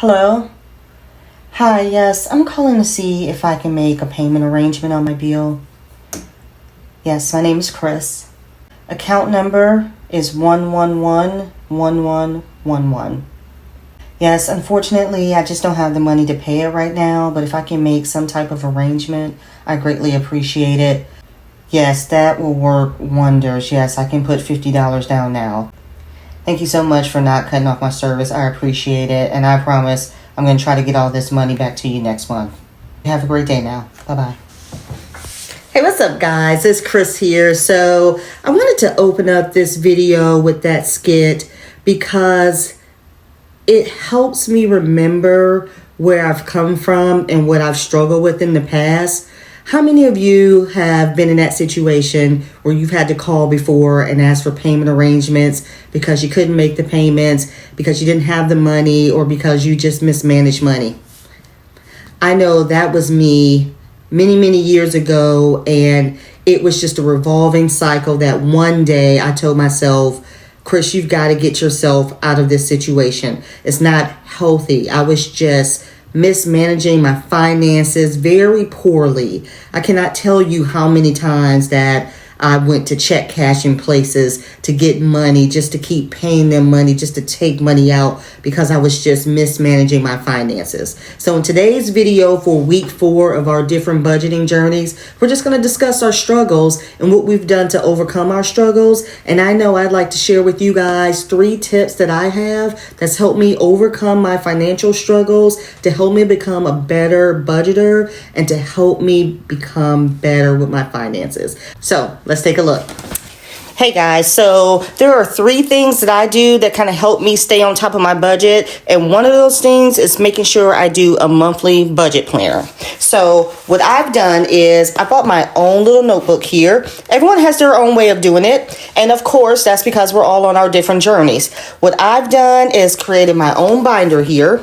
Hello? Hi, yes, I'm calling to see if I can make a payment arrangement on my bill. Yes, my name is Chris. Account number is 1111111. Yes, unfortunately, I just don't have the money to pay it right now, but if I can make some type of arrangement, I greatly appreciate it. Yes, that will work wonders. Yes, I can put $50 down now. Thank you so much for not cutting off my service. I appreciate it, and I promise I'm going to try to get all this money back to you next month. Have a great day now. Bye-bye. Hey, what's up, guys? It's Chris here. So I wanted to open up this video with that skit because it helps me remember where I've come from and what I've struggled with in the past. How many of you have been in that situation where you've had to call before and ask for payment arrangements because you couldn't make the payments, because you didn't have the money, or because you just mismanaged money? I know that was me many years ago, and it was just a revolving cycle that one day I told myself, Chris, you've got to get yourself out of this situation. It's not healthy. I was just mismanaging my finances very poorly. I cannot tell you how many times that I went to check cashing places to get money, just to keep paying them money, just to take money out because I was just mismanaging my finances. So in today's video for week 4 of our different budgeting journeys, we're just going to discuss our struggles and what we've done to overcome our struggles. And I know I'd like to share with you guys 3 tips that I have that's helped me overcome my financial struggles, to help me become a better budgeter, and to help me become better with my finances. So let's take a look. Hey guys, so there are 3 things that I do that kind of help me stay on top of my budget. And one of those things is making sure I do a monthly budget planner. So what I've done is I bought my own little notebook here. Everyone has their own way of doing it. And of course, that's because we're all on our different journeys. What I've done is created my own binder here.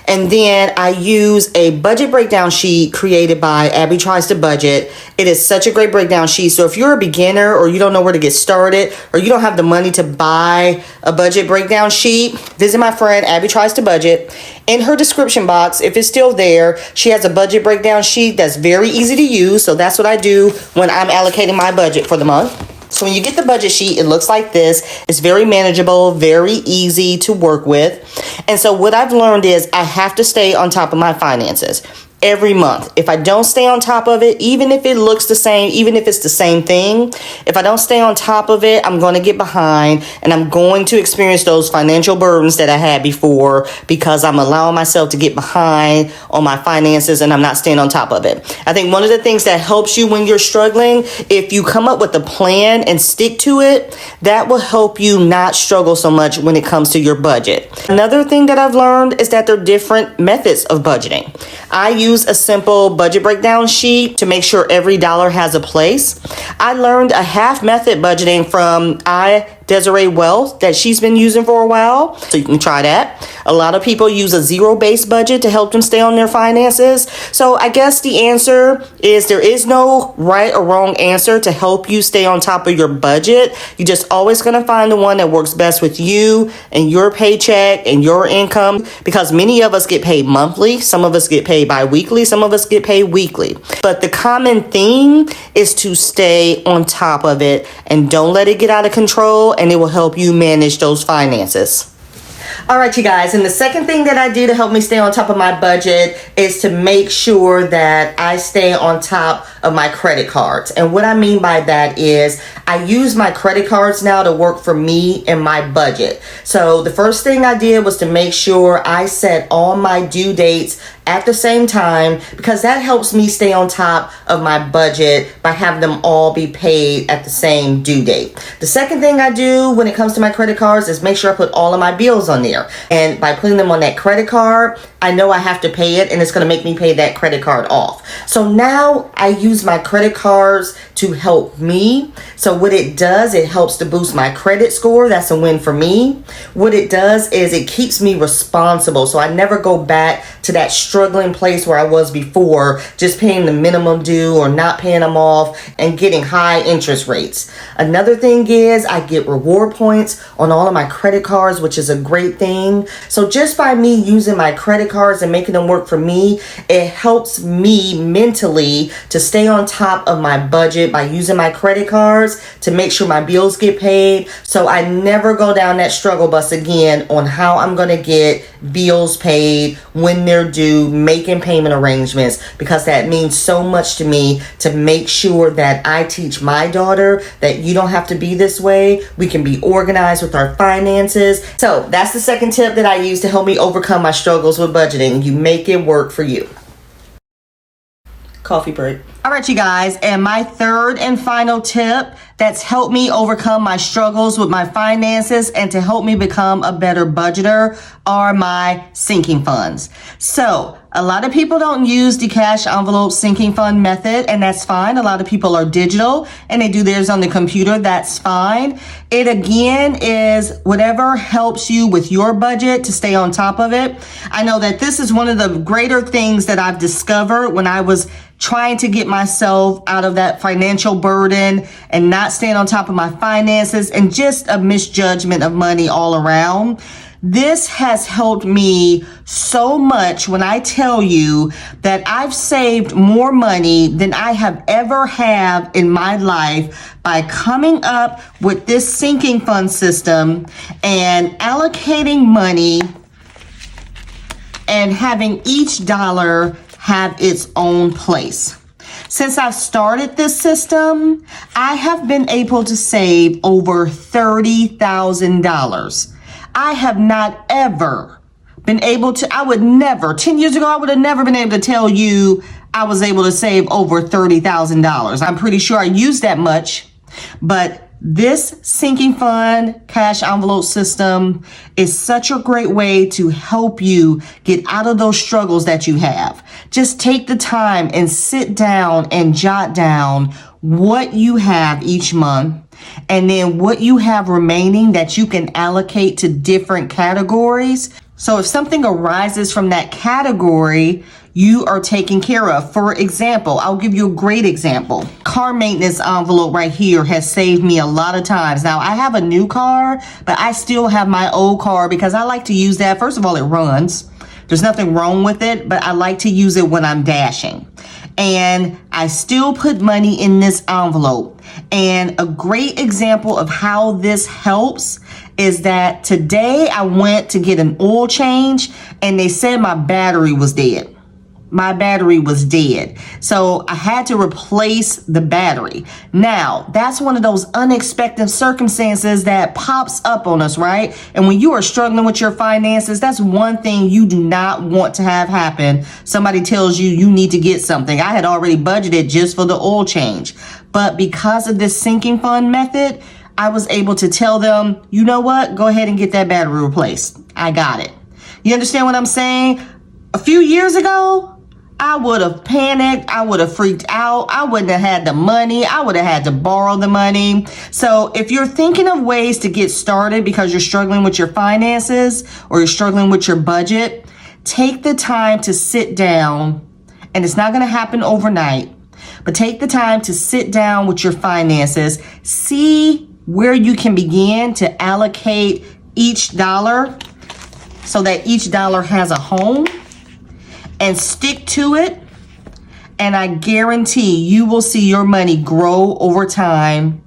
And then I use a budget breakdown sheet created by Abby Tries to Budget. It is such a great breakdown sheet. So if you're a beginner or you don't know where to get started, or you don't have the money to buy a budget breakdown sheet, visit my friend Abby Tries to Budget. In her description box, if it's still there, she has a budget breakdown sheet that's very easy to use. So that's what I do when I'm allocating my budget for the month. So when you get the budget sheet, it looks like this. It's very manageable, very easy to work with. And so what I've learned is I have to stay on top of my finances every month. If I don't stay on top of it, even if it looks the same, even if it's the same thing, if I don't stay on top of it, I'm going to get behind and I'm going to experience those financial burdens that I had before because I'm allowing myself to get behind on my finances and I'm not staying on top of it. I think one of the things that helps you when you're struggling, if you come up with a plan and stick to it, that will help you not struggle so much when it comes to your budget. Another thing that I've learned is that there are different methods of budgeting. I use a simple budget breakdown sheet to make sure every dollar has a place. I learned a half method budgeting from Desiree Wealth that she's been using for a while, so you can try that. A lot of people use a zero-based budget to help them stay on their finances. So I guess the answer is there is no right or wrong answer to help you stay on top of your budget. You're just always going to find the one that works best with you and your paycheck and your income, because many of us get paid monthly, some of us get paid bi-weekly, some of us get paid weekly. But the common theme is to stay on top of it and don't let it get out of control, and it will help you manage those finances. All right, you guys, and the second thing that I do to help me stay on top of my budget is to make sure that I stay on top of my credit cards. And what I mean by that is I use my credit cards now to work for me and my budget. So the first thing I did was to make sure I set all my due dates at the same time, because that helps me stay on top of my budget by having them all be paid at the same due date. The second thing I do when it comes to my credit cards is make sure I put all of my bills on there. And by putting them on that credit card, I know I have to pay it and it's going to make me pay that credit card off. So now I use my credit cards to help me. So what it does, it helps to boost my credit score. That's a win for me. What it does is it keeps me responsible. So I never go back to that struggling place where I was before, just paying the minimum due or not paying them off and getting high interest rates. Another thing is I get reward points on all of my credit cards, which is a great thing. So just by me using my credit cards and making them work for me, it helps me mentally to stay on top of my budget by using my credit cards to make sure my bills get paid. So I never go down that struggle bus again on how I'm going to get bills paid when they're due, making payment arrangements, because that means so much to me to make sure that I teach my daughter that you don't have to be this way. We can be organized with our finances. So that's the second tip that I use to help me overcome my struggles with budgeting. You make it work for you. Coffee break. All right, you guys, and my third and final tip that's helped me overcome my struggles with my finances and to help me become a better budgeter are my sinking funds. So a lot of people don't use the cash envelope sinking fund method, and that's fine. A lot of people are digital and they do theirs on the computer. That's fine. It again is whatever helps you with your budget to stay on top of it. I know that this is one of the greater things that I've discovered when I was trying to get myself out of that financial burden and not staying on top of my finances and just a misjudgment of money all around. This has helped me so much when I tell you that I've saved more money than I have ever have in my life by coming up with this sinking fund system and allocating money and having each dollar have its own place. Since I've started this system, I have been able to save over $30,000. I have not ever been able to, 10 years ago, I would have never been able to tell you I was able to save over $30,000. I'm pretty sure I used that much, but this sinking fund cash envelope system is such a great way to help you get out of those struggles that you have. Just take the time and sit down and jot down what you have each month and then what you have remaining that you can allocate to different categories. So if something arises from that category, you are taken care of. For example, I'll give you a great example. Car maintenance envelope right here has saved me a lot of times. Now, I have a new car, but I still have my old car because I like to use that. First of all, it runs. There's nothing wrong with it, but I like to use it when I'm dashing. And I still put money in this envelope. And a great example of how this helps is that today I went to get an oil change and they said my battery was dead. My battery was dead. So I had to replace the battery. Now, that's one of those unexpected circumstances that pops up on us, right? And when you are struggling with your finances, that's one thing you do not want to have happen. Somebody tells you you need to get something. I had already budgeted just for the oil change. But because of this sinking fund method, I was able to tell them, you know what? Go ahead and get that battery replaced. I got it. You understand what I'm saying? A few years ago, I would have panicked. I would have freaked out. I wouldn't have had the money. I would have had to borrow the money. So if you're thinking of ways to get started because you're struggling with your finances or you're struggling with your budget, take the time to sit down, and it's not going to happen overnight, but take the time to sit down with your finances, see where you can begin to allocate each dollar so that each dollar has a home, and stick to it. And I guarantee you will see your money grow over time.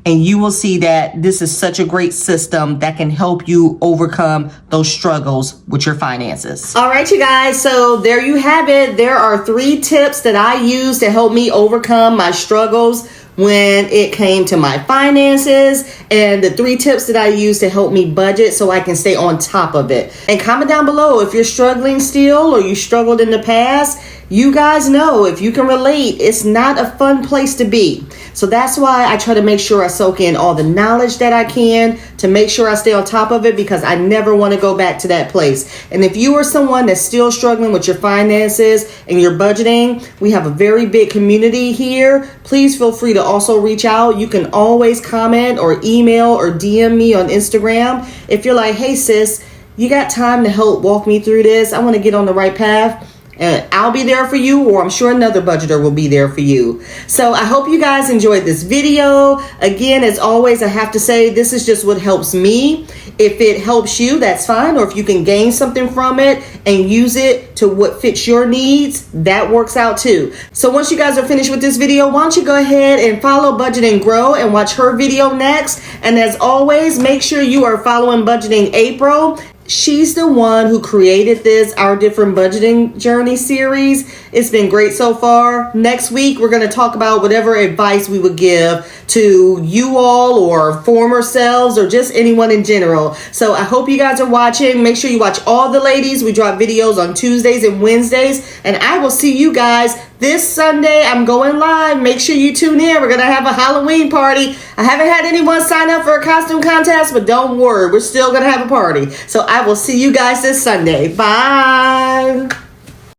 And you will see that this is such a great system that can help you overcome those struggles with your finances. All right, you guys. So there you have it. There are 3 tips that I use to help me overcome my struggles when it came to my finances, and the 3 tips that I use to help me budget so I can stay on top of it. And comment down below if you're struggling still or you struggled in the past. You guys know, if you can relate, it's not a fun place to be. So that's why I try to make sure I soak in all the knowledge that I can to make sure I stay on top of it, because I never want to go back to that place. And if you are someone that's still struggling with your finances and your budgeting, we have a very big community here. Please feel free to also reach out. You can always comment or email or DM me on Instagram. If you're like, hey sis, you got time to help walk me through this? I want to get on the right path. And I'll be there for you, or I'm sure another budgeter will be there for you. So I hope you guys enjoyed this video. Again, as always, I have to say this is just what helps me. If it helps you, that's fine. Or if you can gain something from it and use it to what fits your needs, that works out too. So once you guys are finished with this video, why don't you go ahead and follow Budget and Grow and watch her video next. And as always, make sure you are following Budgeting April. She's the one who created this, our different budgeting journey series. It's been great so far. Next week, we're going to talk about whatever advice we would give to you all or former selves or just anyone in general. So I hope you guys are watching. Make sure you watch all the ladies. We drop videos on Tuesdays and Wednesdays. And I will see you guys this Sunday. I'm going live. Make sure you tune in. We're going to have a Halloween party. I haven't had anyone sign up for a costume contest, but don't worry. We're still going to have a party. So I will see you guys this Sunday. Bye.